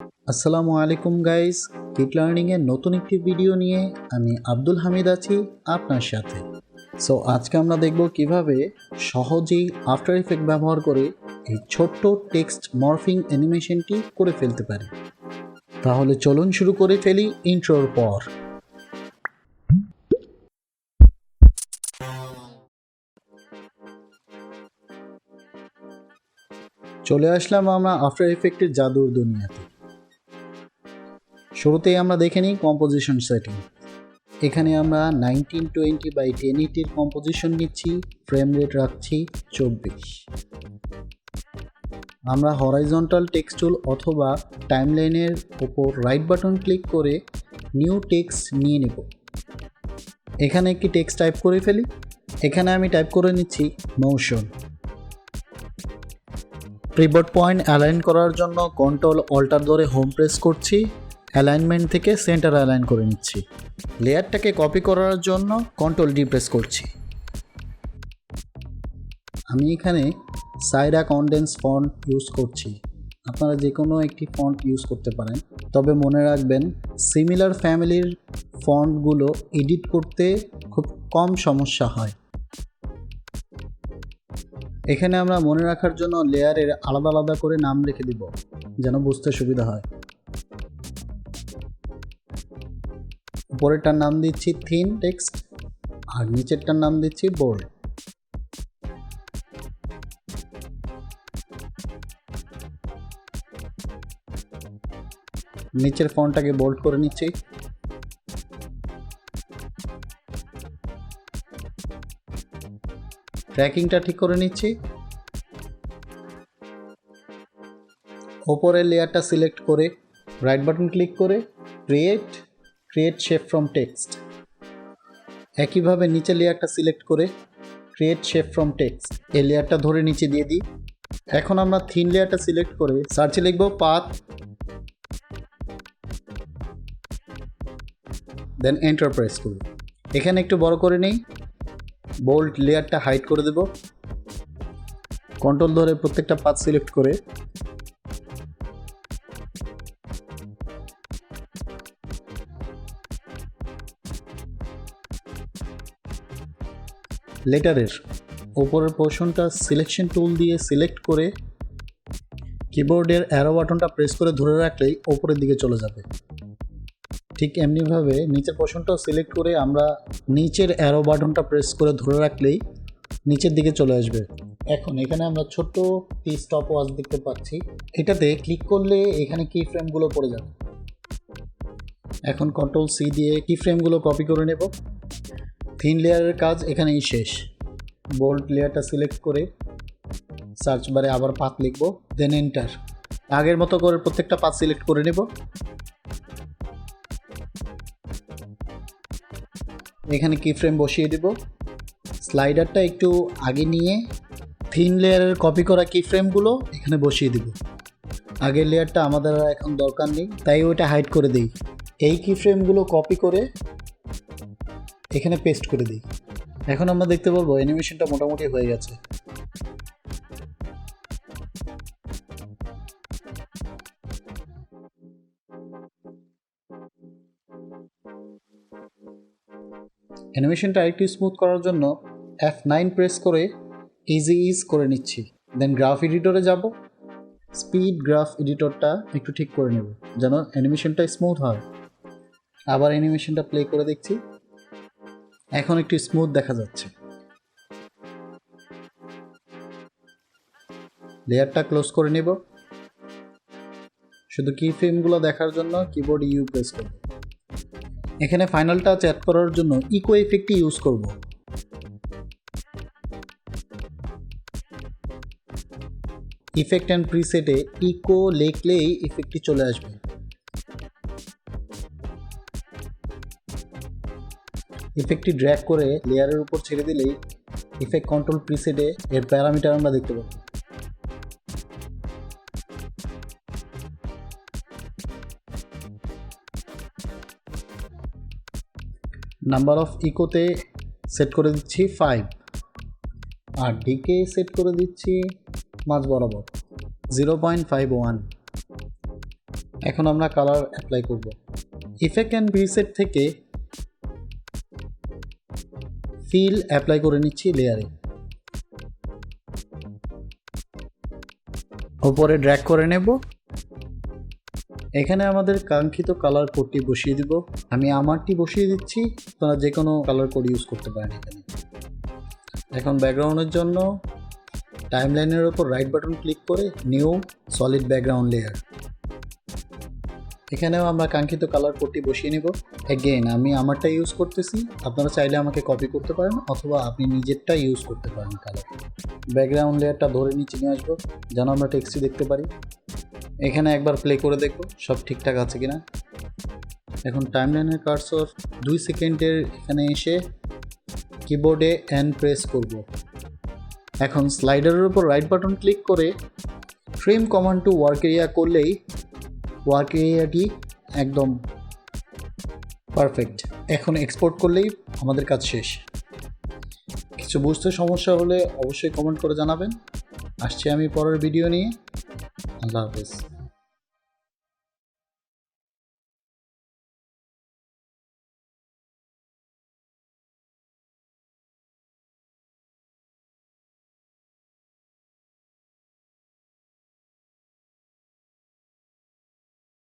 আসসালামু আলাইকুম guys, kit learning এর নতুন একটি ভিডিও নিয়ে আমি আব্দুল হামিদ আছি আপনার সাথে। সো আজকে আমরা দেখব কিভাবে সহজেই আফটার ইফেক্ট ব্যবহার করে এই ছোট্ট টেক্সট মরফিং অ্যানিমেশনটি করে ফেলতে পারি। তাহলে চলুন শুরু করে ফেলি ইন্ট্রোর পর। চলে আসলাম আমরা আফটার ইফেক্টের জাদুর দুনিয়াতে। শুরুতেই আমরা দেখে নিই কম্পোজিশন সেটিং। এখানে আমরা 1920x1080 কম্পোজিশন নিচ্ছি, ফ্রেম রেট রাখছি 24। আমরা হরাইজন্টাল টেক্সট টুল অথবা টাইমলাইনের উপর রাইট বাটন ক্লিক করে নিউ টেক্সট নিয়ে নেব। এখানে একটি টেক্সট টাইপ করে ফেলি। এখানে আমি টাইপ করে নিচ্ছি মোশন। পিভট পয়েন্ট অ্যালাইন করার জন্য কন্ট্রোল অল্টার ধরে হোম প্রেস করছি, অ্যালাইনমেন্ট থেকে সেন্টার অ্যালাইন করে নিচ্ছি। লেয়ারটাকে কপি করার জন্য কন্ট্রোল ডি প্রেস করছি। আমি এখানে সাইরা কনডেন্স ফন্ট ইউজ করছি। আপনারা যে কোনো একটি ফন্ট ইউজ করতে পারেন, তবে মনে রাখবেন সিমিলার ফ্যামিলির ফন্টগুলো এডিট করতে খুব কম সমস্যা হয়। এখানে আমরা মনে রাখার জন্য লেয়ারের আলাদা আলাদা করে নাম রেখে দিব, যেন বুঝতে সুবিধা হয়। উপরেরটার নাম দিচ্ছি থিন টেক্সট আর নিচেরটার নাম দিচ্ছি বোল্ড। নিচের ফন্টটাকে বোল্ড করে নিচ্ছি। ট্র্যাকিংটা ঠিক করে নিচ্ছি। ওপরের লেয়ারটা সিলেক্ট করে রাইট বাটন ক্লিক করে ক্রিয়েট শেপ ফ্রম টেক্সট। একইভাবে নিচের লেয়ারটা সিলেক্ট করে ক্রিয়েট শেপ ফ্রম টেক্সট, এই লেয়ারটা ধরে নিচে দিয়ে দিই। এখন আমরা থিন লেয়ারটা সিলেক্ট করে সার্চে লিখব পাথ, দেন এন্টার প্রেস করব। এখানে একটু বড় করে নেই, বোল্ড লেয়ারটা হাইড করে দেব। কন্ট্রোল ধরে প্রত্যেকটা পাথ সিলেক্ট করে লেটারের উপরের পোর্শনটা সিলেকশন টুল দিয়ে সিলেক্ট করে কিবোর্ডের অ্যারো বাটনটা প্রেস করে ধরে রাখলেই ওপরের দিকে চলে যাবে। ঠিক এমনিভাবে নিচের পোর্শনটাও সিলেক্ট করে আমরা নিচের অ্যারো বাটনটা প্রেস করে ধরে রাখলেই নিচের দিকে চলে আসবে। এখন এখানে আমরা ছোট্ট একটি স্টপ ওয়াচ দেখতে পাচ্ছি, এটাতে ক্লিক করলে এখানে কি ফ্রেমগুলো পড়ে যাবে। এখন কন্ট্রোল সি দিয়ে কি ফ্রেমগুলো কপি করে নেব। থিন লেয়ারের কাজ এখানেই শেষ। বোল্ড লেয়ারটা সিলেক্ট করে সার্চ বারে আবার পাথ লিখব, দেন এন্টার। আগের মতো করে প্রত্যেকটা পাথ সিলেক্ট করে নেব। এখানে কি ফ্রেম বসিয়ে দেব। স্লাইডারটা একটু আগে নিয়ে থিন লেয়ারের কপি করা কি ফ্রেমগুলো এখানে বসিয়ে দেব। আগের লেয়ারটা আমাদের এখন দরকার নেই, তাই ওইটা হাইড করে দিই। এই কি ফ্রেমগুলো কপি করে এখানে পেস্ট করে দিই। এখন আমরা দেখতে পারবো অ্যানিমেশনটা মোটামুটি হয়ে গেছে। অ্যানিমেশনটা আরেকটু স্মুথ করার জন্য F9 প্রেস করে ইজ করে নিচ্ছি। দেন গ্রাফ এডিটরে যাব, স্পিড গ্রাফ এডিটরটা একটু ঠিক করে নেব যেন অ্যানিমেশনটা স্মুথ হয়। আবার অ্যানিমেশনটা প্লে করে দেখছি, এখন একটু স্মুথ দেখা যাচ্ছে। লেয়ারটা ক্লোজ করে নেব। শুধু কি ফ্রেমগুলো দেখার জন্য কিবোর্ড ইউ প্রেস করব। এখানে ফাইনাল টাচ অ্যাড করার জন্য ইকো ইফেক্টটি ইউজ করব। ইফেক্ট অ্যান্ড প্রিসেটে ইকো লিখলেই ইফেক্টটি চলে আসবে। ইফেক্টটি ড্র্যাগ করে লেয়ারের উপর ছেড়ে দিলেই ইফেক্ট কন্ট্রোল প্রিসেটে এর প্যারামিটার আমরা দেখতে পাবো। নাম্বার অফ ইকোতে সেট করে দিচ্ছি 5 আর ডিকে সেট করে দিচ্ছি মাঝ বরাবর 0.51। এখন আমরা কালার অ্যাপ্লাই করব। ইফেক্ট অ্যান্ড প্রিসেট থেকে ফিল অ্যাপ্লাই করে নিচ্ছি লেয়ারে। উপরে ড্র্যাগ করে নেব। এখানে আমাদের কাঙ্ক্ষিত কালার কোডটি বসিয়ে দিব। আমি আমারটি বসিয়ে দিচ্ছি, আপনারা যে কোনো কালার কোড ইউজ করতে পারেন এখানে। এখন ব্যাকগ্রাউন্ডের জন্য টাইমলাইনের উপর রাইট বাটন ক্লিক করে নিউ সলিড ব্যাকগ্রাউন্ড লেয়ার। এখানেও আমরা কাঙ্ক্ষিত কালার কোডটি বসিয়ে নেব। এগেইন আমি আমারটা ইউজ করতেছি, আপনারা চাইলে আমাকে কপি করতে পারেন অথবা আপনি নিজেরটা ইউজ করতে পারেন কালার। ব্যাকগ্রাউন্ড লেয়ারটা ধরে নিচে নিয়ে আসবো যেন আমরা টেক্সটটি দেখতে পারি। এখানে একবার প্লে করে দেখব সব ঠিকঠাক আছে কিনা। এখন টাইমলাইনের কার্সর 2 সেকেন্ডের এখানে এসে কিবোর্ডে এন প্রেস করব। এখন স্লাইডারের উপর রাইট বাটন ক্লিক করে trim command to work area করলেই ওয়ার্ক এরিয়াটি একদম পারফেক্ট। এখন এক্সপোর্ট করলেই আমাদের কাজ শেষ। কিছু বুঝতে সমস্যা হলে অবশ্যই কমেন্ট করে জানাবেন। আসছি আমি পরের ভিডিও নিয়ে। আল্লাহ হাফেজ।